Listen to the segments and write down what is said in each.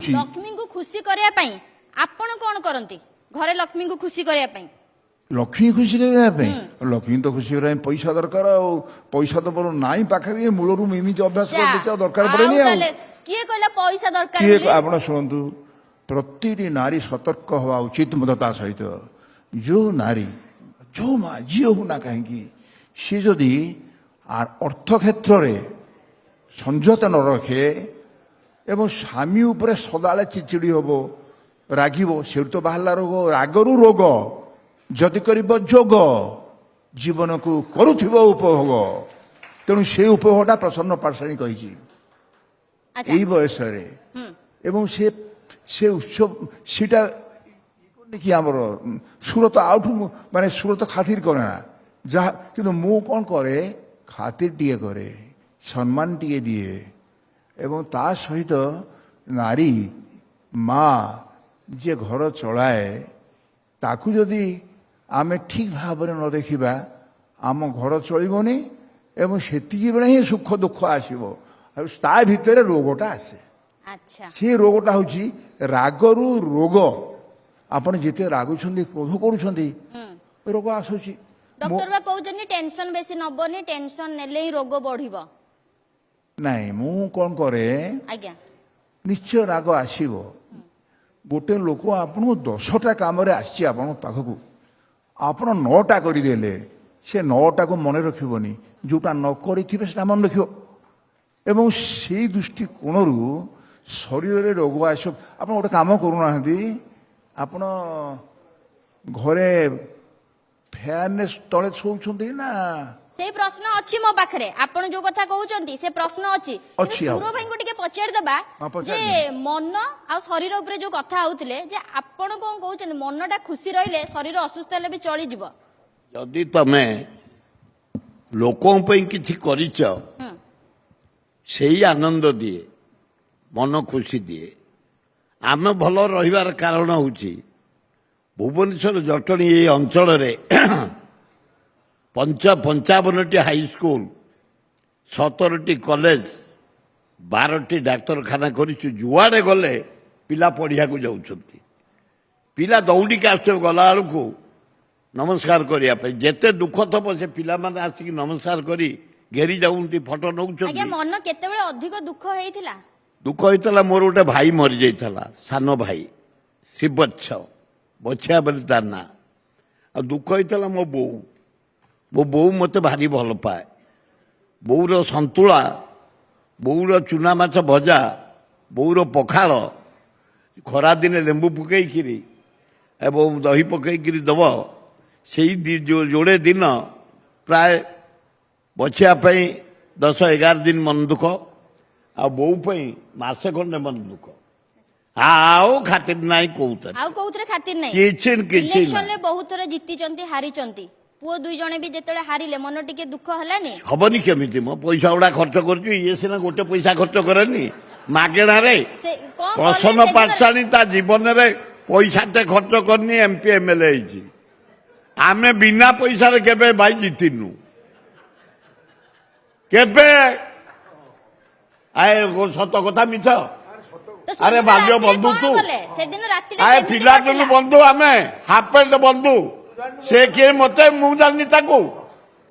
କରୁଛି। लक्ष्मी को खुशी करिया पई आपण कोन करंती घरे लक्ष्मी को खुशी करिया पई लक्ष्मी खुशी करने लक्ष्मी तो खुशी करने पैसा दरकार पैसा तो बोलो नाई पाखे मूलरू एमती अभ्यास दरकार पड़े किए कहला पैसा दरकार किए आप शुणु प्रति नारी सतर्क हवा उचित मत सहित जो नारी जो माँ जी हो ना कहीं सी जदि अर्थ क्षेत्र में संयत न रखे एवं स्वामी उपरे सदाले चिड़चिड़ी हम रागिब से तो बाहर रोग रागरू रोग जदि कर जोग जीवन को करुव उपभोग तेणु से उपभोगटा प्रसन्न पाठशाणी कही बयस एवं से उत्सव सीटा कि आमर सुरत आउट माने सुरत खातिर करे ना जहाँ कि मु कौन करे खातिर टीए करे सम्मान टीए दिए एवं ता सहित नारी माँ जे घर चलाए ताकू जदि आमे ठीक भाव न देखा आम घर चलबनी एवं से बेले ही सुख दुख आसो ता भितर रोगटा आसे से रोगटा हूँ रागरू रोग आपण जिते रागुंट क्रोध कर रोग आसूची डॉक्टर बा कहउछनी टेंशन बेसी नबनी टेंशन नेले ही रोग बढ़िबो नहीं मु कौन करे आज्ञा निश्चय राग आसीबो गोटे लोक आपन 10टा काम रे आसी आपन पाखकू आपण 9टा करदेले से 9टा को मन रखिबनी जोटा न करिथिबे सेटा मन रखिबो एवं से दृष्टिकोण शरीर रे रोग आसो आपण गोटे काम करूना आपण घरे फेयरनेस तले शोउछंती ना से प्रश्न अछि मो पाखरे आपण जो कथा कहउचंती से प्रश्न अछि सुरो भाई को टिके पचार देबा जे मन आ शरीर ऊपर जो कथा होउतले जे आपण कोन कहउचंती मनटा खुशी रहिले शरीर असुस्थ ले भी चली जिवो जदि तमे लोकों पे किछि करिच सेही आनंद दिए मन खुशी दिए आम भल रहिबार कारण होउची भुवनेश्वर जटणी ये अंचल रे 55टी हाईस्कल 17टी कॉलेज 12टी डाक्तरखाना करिछु जुआड़े गले पिला पढ़िया को जाउछंती पिला दौड़िक आस गला को नमस्कार करिया पे जेते दुख थब से पिला माने आसिक नमस्कार करी घेरी जाउंती फोटो नउछंती आज्ञा मन केतेबेले अधिक दुख हेइथिला दुख होता मोर गोटे भाई मरी जाता सान भाई शिवच्छ बछिया बोली तार ना आ दुख होता मो बोऊ मत भारी भल पाए बोऊर संतुला बोऊर चुना माछ भजा बोऊर पखाल खरा दिन लेंबू पकईकि एवं दही पकईकि दब से जोड़े दिन प्राय बछिया 10-11 दिन मन दुख आ बोऊ मासे खंडे मन दुख आओ खातिर नाई कोउतरे खातिर नाही किछन इलेक्शन ले बहुत थोड़ा जीती चंती हारी चंती पुओ दुई जणे भी जेतेले हारिले मन टिके दुख हलानी हबनी केमिति मो पैसा उडा खर्च करछु ये सिना गोटे पैसा खर्च करनी मागेणा रे प्रसन्न पाठशाणी ता जीवन रे पैसा ते खर्च करनी एमपी एमएलए हिची आमे बिना पैसा रे केबे भाई जीतिनु केबे आए सत कथा मिछ अरे बाल्य बंधु तू आए पिला दिलु बंधु आमे हाफ पैंट बंधु से किए मते मु जानी ताकू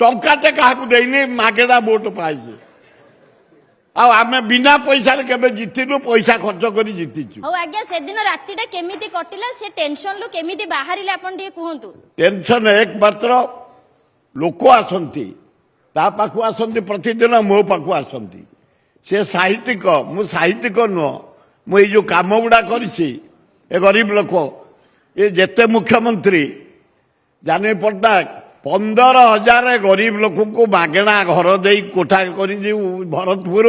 टंकाटे काहाकू देइनी मागेड़ा वोट पाइছে आ आमे बिना पैसा रे केबे जितिनु पैसा खर्च करी जितिछु हो आज्ञा से दिन रातिटा केमिति कटिला से टेंशन लो केमिति बाहरिले आपण टिके कहंतु टेंशन एक मात्र लोक आसंती ता पाखु आसंती प्रतिदिन मो पाखु आसंती से साहित्यिक मु साहित्यिक नुह मु जो काम गुड़ा करिछि ए गरीब लोक ये जेते मुख्यमंत्री जाने पट्टनायक 15,000 गरीब लोक को मागेणा घर दे कोठा कर भरतपुर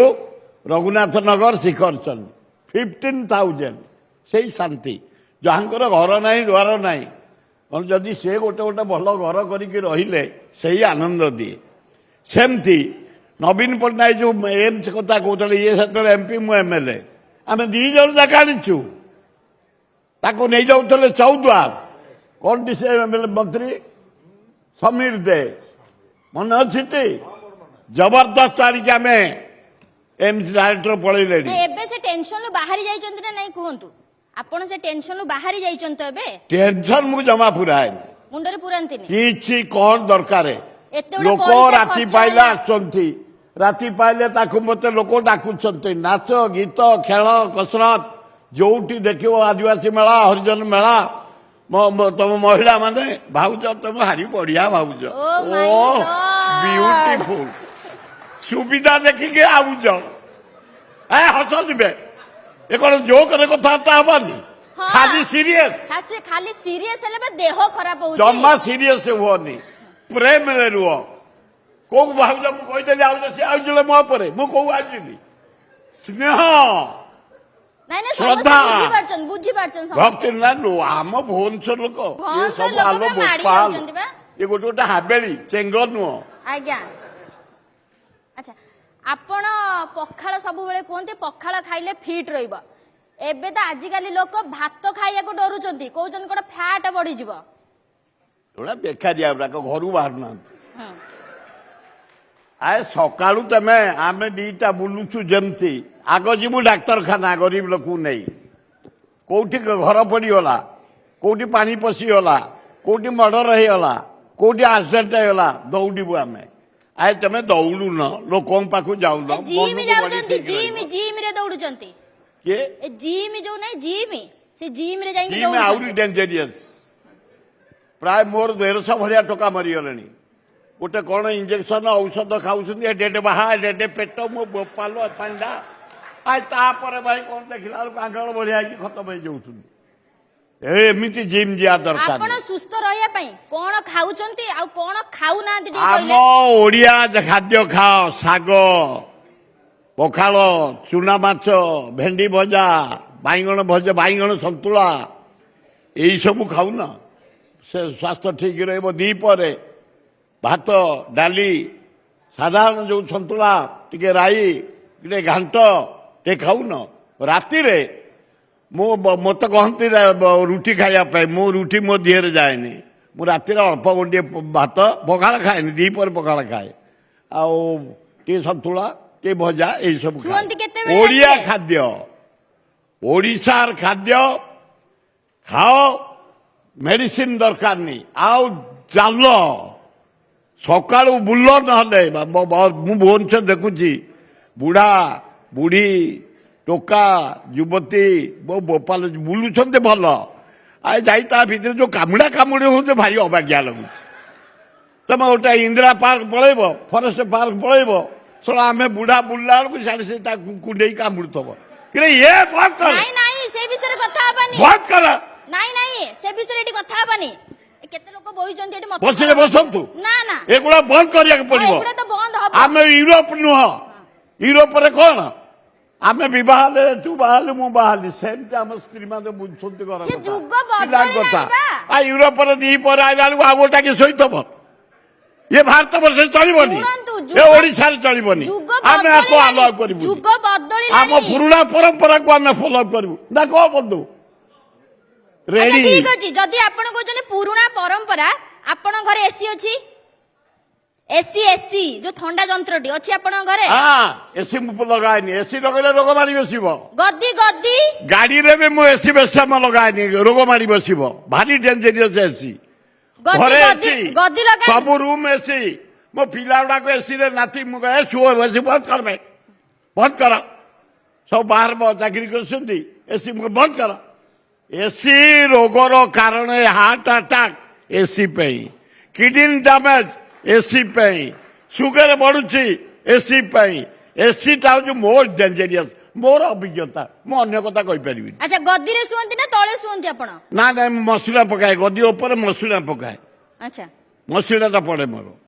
रघुनाथ नगर शिखरचंद 15,000 से शांति जहाँकर घर ना द्वार ना जदि से गोटे गोटे भल घर करके से आनंद दिए सेमती नवीन पट्टनायक जो एम्स कथा कहते ये से एमपी मु एमएलए आम दी जन जाक आनीचु ताको नहीं जाऊे चौद्वार कौन टी से मंत्री समीर दे मन अच्छी जबरदस्त तारीख आम ଏମ୍ସ ଡାଇରେକ୍ଟର ପଳେଇଲେଣି। ନାଇଁ, ଏବେ ସେ ଟେନସନ ରୁ ବାହାରି ଯାଇଛନ୍ତି ନା ନାଇଁ କୁହନ୍ତୁ। ଆପଣ ସେ ଟେନସନ ରୁ ବାହାରି ଯାଇଛନ୍ତି ତ ଏବେ? ଟେନସନ ମୁଁ ଜମା ପୁରାଏନି, ମୁଣ୍ଡରେ ପୁରାନ୍ତିନି। କିଛି କଣ ଦରକାର। ଏତେ ଗୁଡେ ଲୋକ ପଇସା ରାତି ଖର୍ଚ୍ଚ ପାଇଲେ ହେଲା। ଆସୁଛନ୍ତି, ରାତି ପାଇଲେ ତାକୁ ମତେ ଲୋକ ଡାକୁଛନ୍ତି। ନାଚ ଗୀତ ଖେଳ କସରତ ଯୋଉଠି ଦେଖିବ, ଆଦିବାସୀ ମେଳା ହରିଜନ ମେଳା, ତମ ମହିଳା ମାନେ ଭାଉଜ ତମେ ଭାରି ବଢିଆ ଭାଉଜ, Oh my O God. Beautiful, ସୁବିଧା ଦେଖିକି ଆଉଛ। ହସ ଯିବେ, ଏ କଣ ଜୋକରେ କଥାବାର୍ତ୍ତା ହବାନି, ହଁ। ଖାଲି ସିରିୟସ। ଖାଲି ସିରିୟସ ହେଲେ ବା ଦେହ ଖରାପ ହଉଛି। ଜମା ସିରିୟସ ହୁଅନି, ପ୍ରେମରେ ରୁହ। କୋଉ ଭାଉଜ ମୁଁ କହିଦେଲି ଆଉଛ, ସେ ଆଉଥିଲେ ମୋ ଉପରେ, ମୁଁ କୋଉ ଆଉଥିଲି? ସ୍ନେହ ନାଇଁ ନାଇଁ, ଶ୍ରଦ୍ଧା। ସମସ୍ତେ ବୁଝିପାରୁଛନ୍ତି ଭକ୍ତି ସମସ୍ତେ। ନା ଆମ ଭୁବନେଶ୍ୱର ଲୋକ ଏ ଭୁବନେଶ୍ୱର ସବୁ ଲୋକ ଆଲୋ ପୁରା ମାଡି ବୋପାଲ, ଯାଉଛନ୍ତି ବା। ଏ ଗୋଟେ ଗୋଟେ ହାବେଳି ଚେଙ୍ଗ ନୁହଁ। ଆଜ୍ଞା, ଆଚ୍ଛା, ଆପଣ ପଖାଳ ସବୁବେଳେ କୁହନ୍ତି ପଖାଳ ଖାଇଲେ ଫିଟ୍ ରହିବ। ଏବେ ତ ଆଜିକାଲି ଲୋକ ଭାତ ଖାଇବାକୁ ଡରୁଛନ୍ତି, କହୁଛନ୍ତି କଣ ଫ୍ୟାଟ ବଢିଯିବ। ଏଗୁଡା ବେକାରିଆ ଗୁଡାକ, ଘରୁ ବାହାରୁନାହାନ୍ତି। ହୁଁ। ଆଏ ସକାଳୁ ତମେ ଆମେ ଦିଟା ବୁଲୁଛୁ ଯେମିତି, ଆଗ ଯିବୁ ଡାକ୍ତରଖାନା ଗରିବ ଲୋକକୁ ନେଇ। କୋଉଠି ଘର ପଡିଗଲା, କୋଉଠି ପାଣି ପଶିଗଲା, କୋଉଠି ମର୍ଡର ହେଇଗଲା, କୋଉଠି ଆକ୍ସିଡେଣ୍ଟ ହେଇଗଲା, ଦୌଡ଼ିବୁ ଆମେ। ଆଏ ତମେ ଦୌଡୁନ, ଲୋକଙ୍କ ପାଖକୁ ଯାଉନ, ଜିମ୍ ମନକୁ ବଢି ଯାଉଛନ୍ତି, ଠିକ ରହିବ। ଜିମ୍ ରେ ଦୌଡୁଛନ୍ତି। କିଏ? ଏ ଜିମ୍ ଯୋଉ ନାହିଁ, ସେ ଜିମ୍ ରେ ଯାଇକି ଜିମ୍ ଆହୁରି ଦୌଡୁଛନ୍ତି। ଡେଞ୍ଜରିୟସ୍। ପ୍ରାୟ ମୋର 150 ଭଳିଆ ଟଙ୍କା ମରିଗଲେଣି। ଗୋଟେ କଣ ଇଞ୍ଜେକ୍ସନ ଔଷଧ ଖାଉଛନ୍ତି, ଏଡେ ବାହା ଏଡେ ପେଟ, ମୋ ବୋପାଲ ପାଣ୍ଡା। ଆଇ ତାପରେ ଭାଇ କଣ ଦେଖିଲା ବେଳକୁ ଆଙ୍ଗଳ ଭଳିଆ ହେଇକି ଖତମ ହେଇଯାଉଛନ୍ତି। ଏମିତି ଜିମ୍ ଯିବା ଦରକାର। ଆପଣ ସୁସ୍ଥ ରହିବା ପାଇଁ କଣ ଖାଉଛନ୍ତି ଆଉ କଣ ଖାଉନାହାନ୍ତି ଟିକେ ଆମ କହିଲେ? ଓଡିଆ ଖାଦ୍ୟ ଖାଅ, ଶାଗ, ପଖାଳ, ଚୁନା ମାଛ, ଭେଣ୍ଡି ଭଜା, ବାଇଗଣ ଭଜା, ବାଇଗଣ ସନ୍ତୁଳା, ଏଇ ସବୁ ଖାଉନ, ସେ ସ୍ୱାସ୍ଥ୍ୟ ଠିକ ରହିବ। ଦିପହରେ ଭାତ ଡାଲି, ସାଧାରଣ ଯୋଉ ସନ୍ତୁଳା, ଟିକେ ରାଇ, ଟିକେ ଘାଣ୍ଟ ଟିକେ ଖାଉନ। ରାତିରେ ମତେ କହନ୍ତି ରୁଟି ଖାଇବା ପାଇଁ, ମୁଁ ରୁଟି ମୋ ଦିହରେ ଯାଏନି। ମୁଁ ରାତିରେ ଅଳ୍ପ ଗୋଟିଏ ଭାତ, ପଖାଳ ଖାଏନି, ଦିପହରେ ପଖାଳ ଖାଏ, ଆଉ ଟିକେ ସନ୍ତୁଳା, ଟିକେ ଭଜା, ଏଇ ସବୁ ଖାଏ। ଶୁଅନ୍ତି କେତେବେଳେ ଓଡିଆ ରାତିରେ? ଖାଦ୍ୟ, ଓଡିଶାର ଖାଦ୍ୟ ଖାଅ, ମେଡିସିନ ଦରକାର ନାହିଁ। ଆଉ ଚାଲ ସକାଳୁ ବୁଲ, ନହେଲେ ମୁଁ ଭୁବନେଶ୍ୱର ଦେଖୁଛି ବୁଢା ବୁଢୀ ଟୋକା ଯୁବତୀ ବହୁ ବୋପାଲ ବୁଲୁଛନ୍ତି ଭଲ। ଆଉ ଯାଇ ତା ଭିତରେ ଯୋଉ କାମୁଡା କାମୁଡି ହଉଛି ଭାରି ଅବାଗିଆ ଲାଗୁଛି। ତମେ ଗୋଟେ ଇନ୍ଦିରା ପାର୍କ ପଳେଇବ, ଫରେଷ୍ଟ ପାର୍କ ପଳେଇବ, ଶୁଣ ଆମେ ବୁଢା ବୁଲିଲା ବେଳକୁ ସିଆଡେ ସେ ତାକୁ କୁଣ୍ଡେଇ କାମୁଡୁଥିବ। ଇଏ ବନ୍ଦ କର, ନାଇଁ ନାଇଁ, ସେ ବିଷୟରେ କଥା ହବାନି। ବନ୍ଦ କର। ନାଇଁ ନାଇଁ, ସେ ବିଷୟରେ ଏଠି କଥା ହବାନି। କେତେ ଲୋକ ବଇଛନ୍ତି ଏଠି, ମତେ ବସିଲେ ବସନ୍ତୁ, ନା ନା, ଏଗୁଡା ବନ୍ଦ କରିବାକୁ ପଡିବ। ଏଗୁଡା ତ ବନ୍ଦ ହବ। ଆମେ ୟୁରୋପ ନୁହଁ, ୟୁରୋପରେ କଣ ଆମେ ବିବାହ ହେଲେ, ତୁ ବାହାହେଲୁ ମୁଁ ବାହାହେଲି, ସେମିତି ଆମ ସ୍ତ୍ରୀ ମାନେ ବୁଝୁଛନ୍ତି ଘର ଇଏ କଥା, ଯୁଗ ପିଲାଙ୍କ ବଦଳିଲାଣି କଥା। ବା। ଆଉ ୟୁରୋପରେ ଦିପହରେ ଆଇଲା ବେଳକୁ ଆଉ ଗୋଟା କିଏ ଶୋଇଥବ? ଇଏ ଭାରତ ବର୍ଷରେ ଚଳିବନି, ଶୁଣନ୍ତୁ, ଏ ଓଡିଶାରେ ଚଳିବନି। ଯୁଗ ଆମେ ଆକୁ ବଦଳିଲାଣି, ଆଲାଉ କରିବୁ, ଯୁଗ ଆମ ବଦଳିଲାଣି। ପୁରୁଣା ପରମ୍ପରାକୁ ଆମେ ଫଲୋ କରିବୁ ନା କଣ ବନ୍ଧୁ? ଆଚ୍ଛା, ରେଡି? ଠିକ ଅଛି, ଯଦି ଆପଣ କହୁଛନ୍ତି ପୁରୁଣା ପରମ୍ପରା, ଆପଣଙ୍କ ଘରେ ଏସି ଅଛି? ଏସି ଯୋଉ ଥଣ୍ଡା ଯନ୍ତ୍ରଟି ଅଛି ଆପଣଙ୍କ ଘରେ? ହଁ, ଏସି ମୁଁ ଲଗାଏନି, ଏସି ଲଗେଇଲେ ରୋଗ ମାରି ବସିବ। ଗଦି ଗାଡିରେ ବି ମୁଁ ଏସି ବେଶମ ଲଗାଏନି, ରୋଗ ମାରି ବସିବ, ଭାରି ଡେଞ୍ଜରିୟସ ଏସି। ଘରେ ଏସି, ଗଦି ଲଗା। ସବୁ ରୁମ ଏସି। ମୋ ପିଲା ଗୁଡାକ ଏସିରେ ନାତି, ମୁଁ କହେ ଶୁଅ, ଏସି ବନ୍ଦ କର, ବନ୍ଦ କର। ସବୁ ବାହାର ଚାକିରି କରୁଛନ୍ତି, ଏସି ବନ୍ଦ କର। ଏସି ରୋଗର କାରଣ, ହାର୍ଟ ଆଟାକ ଏସି ପାଇଁ, କିଡନୀ ଡ୍ୟାମେଜ ଏସି ପାଇଁ, ସୁଗର ବଢୁଛି ଏସି ପାଇଁ। ଏସିଟା ହଉଛି ମୋଷ୍ଟ ଡେଞ୍ଜରିୟସ, ମୋର ଅଭିଜ୍ଞତା, ମୁଁ ଅନ୍ୟ କଥା କହିପାରିବିନି। ଆଚ୍ଛା, ଗଦିରେ ଶୁଅନ୍ତି ନା ତଳେ ଶୁଅନ୍ତି ଆପଣ? ନା ନାଇଁ, ମୁଁ ମସୁରା ପକାଏ, ଗଦି ଉପରେ ମସୁରା ପକାଏ, ଆଚ୍ଛା, ମସୁରାଟା ପଡେ ମୋର।